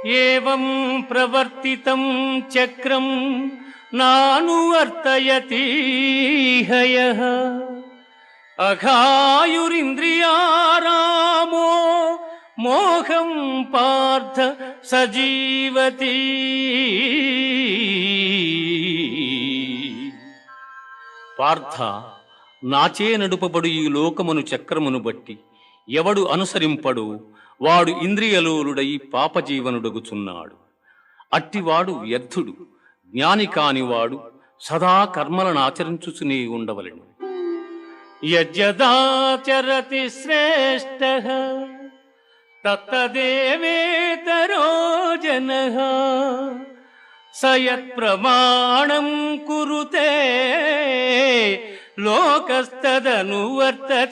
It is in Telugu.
ఏవం ప్రవర్తితం చక్రం నానువర్తయతి హయః అఘాయురింద్రియారామో మోహం పార్థ సజీవతి. పార్థ, నాచే నడుపబడు ఈ లోకమును చక్రమును బట్టి ఎవడు అనుసరింపడు వాడు ఇంద్రియలోలుడై పాపజీవనుడగుచున్నాడు. అట్టివాడు వ్యర్థుడు. జ్ఞాని కానివాడు సదా కర్మలను ఆచరించుచునే ఉండవలెను. యజ్జదాచరతి శ్రేష్ఠః తత్తదేవేతరో జనః స యత్ప్రమాణం కురుతే లోకస్తదనువర్తతే.